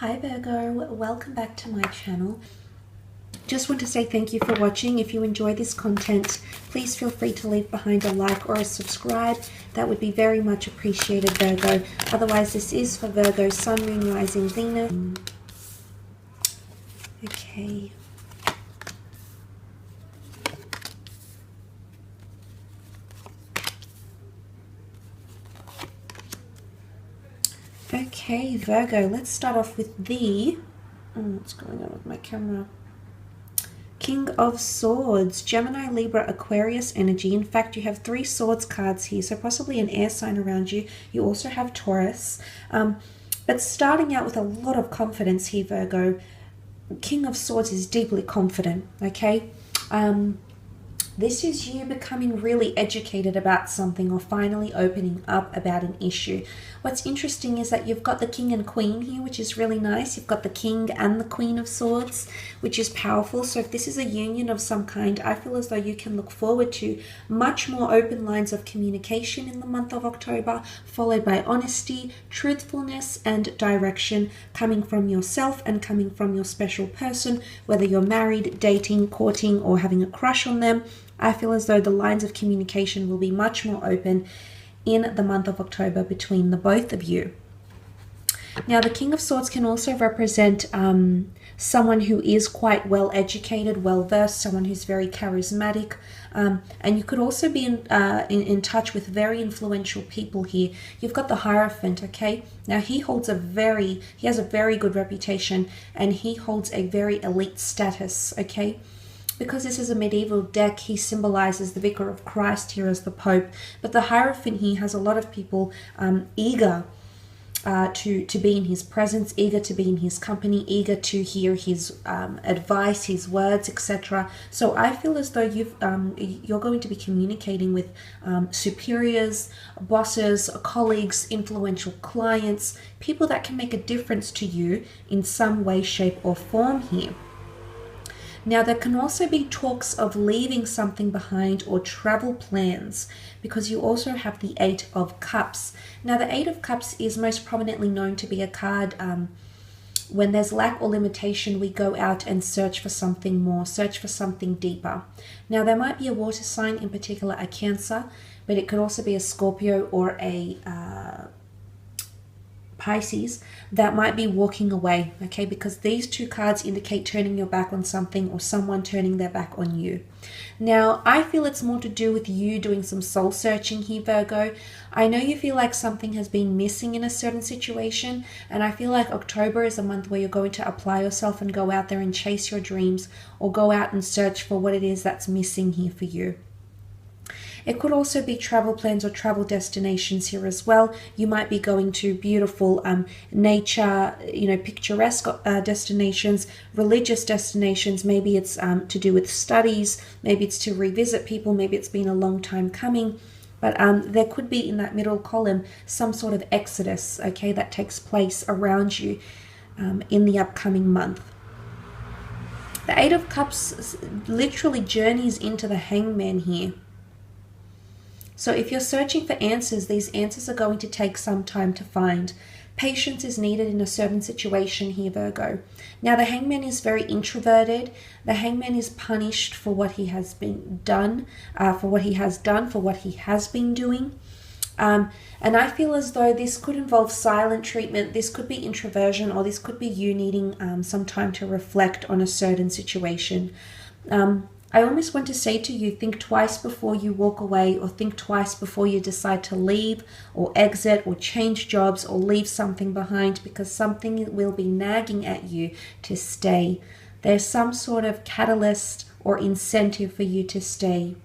Hi Virgo, welcome back to my channel. Just want to say thank you for watching. If you enjoy this content, please feel free to leave behind a like or a subscribe. That would be very much appreciated, Virgo. Otherwise, this is for Virgo, Sun, Moon, Rising, Venus. Okay. Okay, Virgo, let's start off with the... what's going on with my camera? King of Swords, Gemini, Libra, Aquarius energy. In fact, you have 3 swords cards here, so possibly an air sign around you. You also have Taurus. But starting out with a lot of confidence here, Virgo. King of Swords is deeply confident, okay? This is you becoming really educated about something or finally opening up about an issue. What's interesting is that you've got the King and Queen here, which is really nice. You've got the King and the Queen of Swords, which is powerful. So if this is a union of some kind, I feel as though you can look forward to much more open lines of communication in the month of October, followed by honesty, truthfulness, and direction coming from yourself and coming from your special person, whether you're married, dating, courting, or having a crush on them. I feel as though the lines of communication will be much more open in the month of October between the both of you. Now, the King of Swords can also represent someone who is quite well educated, well versed, someone who's very charismatic, and you could also be in touch with very influential people here. You've got the Hierophant, okay? Now he has a very good reputation, and he holds a very elite status, okay? Because this is a medieval deck, he symbolizes the Vicar of Christ here as the Pope. But the Hierophant here has a lot of people eager to be in his presence, eager to be in his company, eager to hear his advice, his words, etc. So I feel as though you're going to be communicating with superiors, bosses, colleagues, influential clients, people that can make a difference to you in some way, shape, or form here. Now, there can also be talks of leaving something behind or travel plans, because you also have the 8 of Cups. Now, the 8 of Cups is most prominently known to be a card when there's lack or limitation, we go out and search for something more, search for something deeper. Now, there might be a water sign, in particular a Cancer, but it could also be a Scorpio or a Pisces that might be walking away, okay? Because these 2 cards indicate turning your back on something or someone turning their back on you. Now, I feel it's more to do with you doing some soul searching here, Virgo. I know you feel like something has been missing in a certain situation, and I feel like October is a month where you're going to apply yourself and go out there and chase your dreams, or go out and search for what it is that's missing here for you. It could also be travel plans or travel destinations here as well. You might be going to beautiful nature, picturesque destinations, religious destinations. Maybe it's to do with studies. Maybe it's to revisit people. Maybe it's been a long time coming. But there could be in that middle column some sort of exodus, okay, that takes place around you in the upcoming month. The 8 of Cups literally journeys into the Hangman here. So if you're searching for answers, these answers are going to take some time to find. Patience is needed in a certain situation here, Virgo. Now, the Hangman is very introverted. The Hangman is punished for what he has been done, for what he has been doing. And I feel as though this could involve silent treatment. This could be introversion, or this could be you needing some time to reflect on a certain situation. I almost want to say to you, think twice before you walk away, or think twice before you decide to leave or exit or change jobs or leave something behind, because something will be nagging at you to stay. There's some sort of catalyst or incentive for you to stay.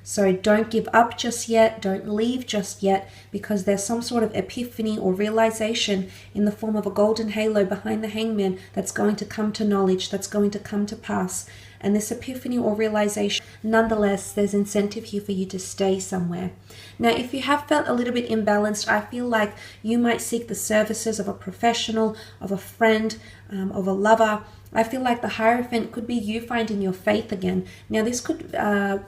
So don't give up just yet, don't leave just yet, because there's some sort of epiphany or realization in the form of a golden halo behind the Hangman that's going to come to knowledge, that's going to come to pass. And this epiphany or realization, nonetheless, there's incentive here for you to stay somewhere. Now, if you have felt a little bit imbalanced, I feel like you might seek the services of a professional, of a friend, of a lover, I feel like the Hierophant could be you finding your faith again. Now, this could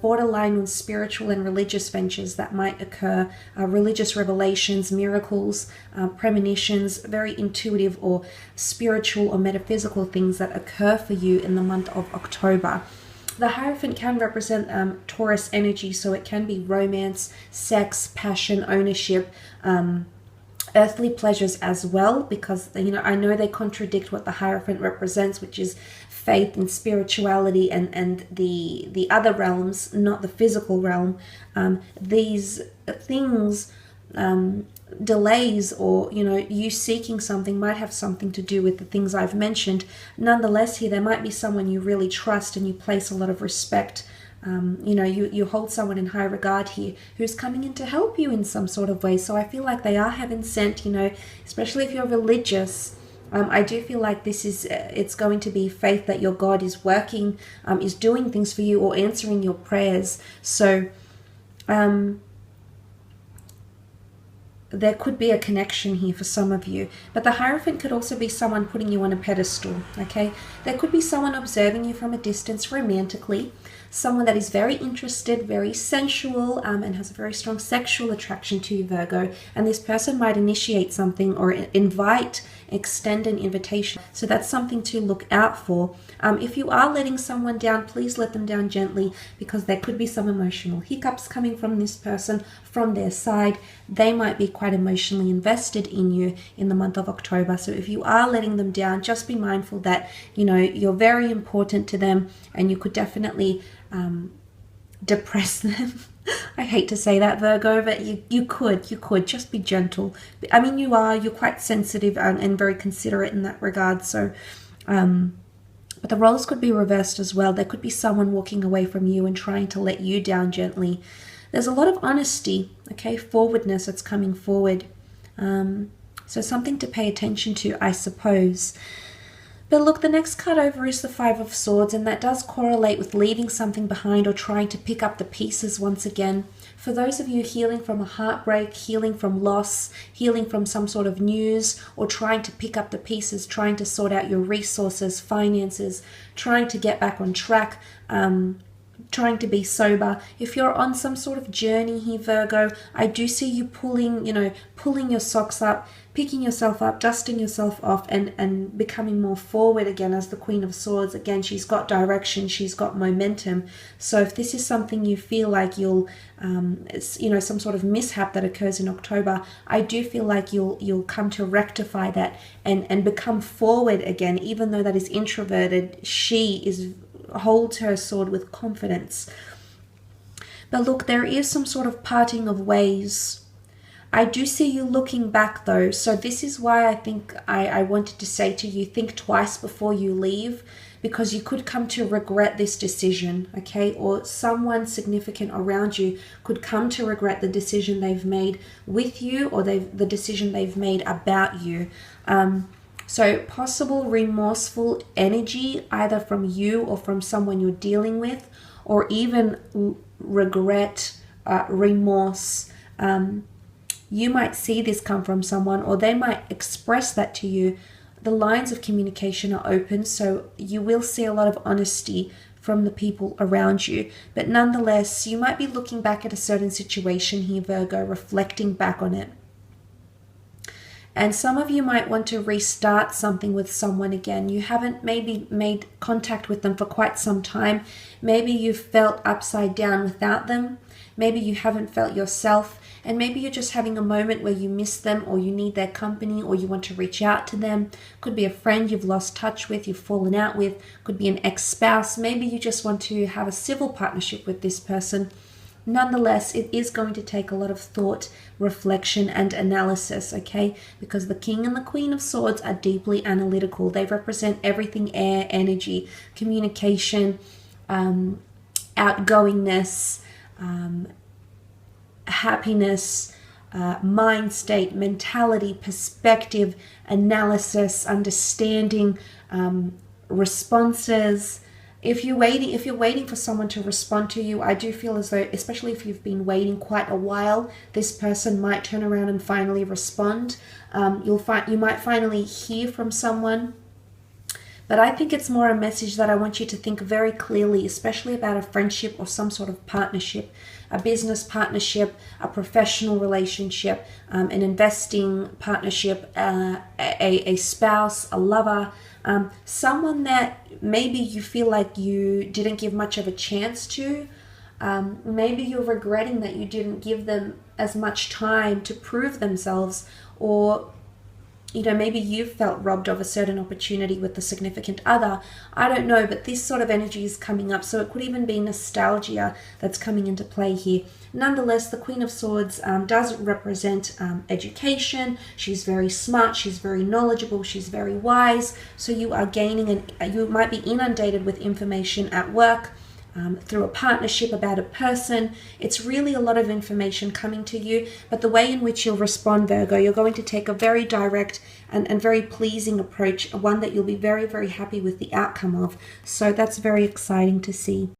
borderline on spiritual and religious ventures that might occur, religious revelations, miracles, premonitions, very intuitive or spiritual or metaphysical things that occur for you in the month of October. The Hierophant can represent Taurus energy, so it can be romance, sex, passion, ownership, earthly pleasures as well, because, you know, I know they contradict what the Hierophant represents, which is faith and spirituality and the other realms, not the physical realm. These things, delays, or, you know, you seeking something might have something to do with the things I've mentioned. Nonetheless, here there might be someone you really trust and you place a lot of respect. You know, you hold someone in high regard here who's coming in to help you in some sort of way. So I feel like they are heaven sent, you know, especially if you're religious. I do feel like this is, it's going to be faith that your God is working, is doing things for you or answering your prayers. So there could be a connection here for some of you. But the Hierophant could also be someone putting you on a pedestal, okay? There could be someone observing you from a distance romantically, someone that is very interested, very sensual, and has a very strong sexual attraction to you, Virgo. And this person might initiate something or extend an invitation. So that's something to look out for. If you are letting someone down, please let them down gently, because there could be some emotional hiccups coming from this person, from their side. They might be quite emotionally invested in you in the month of October. So if you are letting them down, just be mindful that, you know, you're very important to them, and you could definitely depress them. I hate to say that, Virgo, but you could just be gentle. I mean, you're quite sensitive and very considerate in that regard. So, but the roles could be reversed as well. There could be someone walking away from you and trying to let you down gently. There's a lot of honesty, okay, forwardness that's coming forward. So something to pay attention to, I suppose. But look, the next card over is the Five of Swords, and that does correlate with leaving something behind or trying to pick up the pieces once again. For those of you healing from a heartbreak, healing from loss, healing from some sort of news, or trying to pick up the pieces, trying to sort out your resources, finances, trying to get back on track, trying to be sober. If you're on some sort of journey here, Virgo, I do see you pulling your socks up, picking yourself up, dusting yourself off, and becoming more forward again as the Queen of Swords. Again, she's got direction, she's got momentum. So if this is something you feel like you'll, it's, you know, some sort of mishap that occurs in October, I do feel like you'll come to rectify that and become forward again. Even though that is introverted, she holds her sword with confidence. But look, there is some sort of parting of ways. I do see you looking back though, so this is why I think I wanted to say to you, think twice before you leave, because you could come to regret this decision, okay? Or someone significant around you could come to regret the decision they've made with you, or the decision they've made about you. So possible remorseful energy, either from you or from someone you're dealing with, or even regret, remorse. You might see this come from someone, or they might express that to you. The lines of communication are open, so you will see a lot of honesty from the people around you. But nonetheless, you might be looking back at a certain situation here, Virgo, reflecting back on it. And some of you might want to restart something with someone again. You haven't maybe made contact with them for quite some time. Maybe you've felt upside down without them. Maybe you haven't felt yourself. And maybe you're just having a moment where you miss them, or you need their company, or you want to reach out to them. Could be a friend you've lost touch with, you've fallen out with. Could be an ex-spouse. Maybe you just want to have a civil partnership with this person. Nonetheless, it is going to take a lot of thought, reflection, and analysis, okay? Because the King and the Queen of Swords are deeply analytical. They represent everything air, energy, communication, outgoingness, happiness, mind state, mentality, perspective, analysis, understanding, responses. If you're waiting for someone to respond to you, I do feel as though, especially if you've been waiting quite a while, this person might turn around and finally respond. You might finally hear from someone. But I think it's more a message that I want you to think very clearly, especially about a friendship or some sort of partnership, a business partnership, a professional relationship, an investing partnership, a spouse, a lover, someone that maybe you feel like you didn't give much of a chance to. Maybe you're regretting that you didn't give them as much time to prove themselves, or maybe you felt robbed of a certain opportunity with the significant other. I don't know, but this sort of energy is coming up. So it could even be nostalgia that's coming into play here. Nonetheless, the Queen of Swords does represent education. She's very smart. She's very knowledgeable. She's very wise. So you are gaining, you might be inundated with information at work, through a partnership, about a person. It's really a lot of information coming to you, but the way in which you'll respond, Virgo, you're going to take a very direct and very pleasing approach, one that you'll be very, very happy with the outcome of. So that's very exciting to see.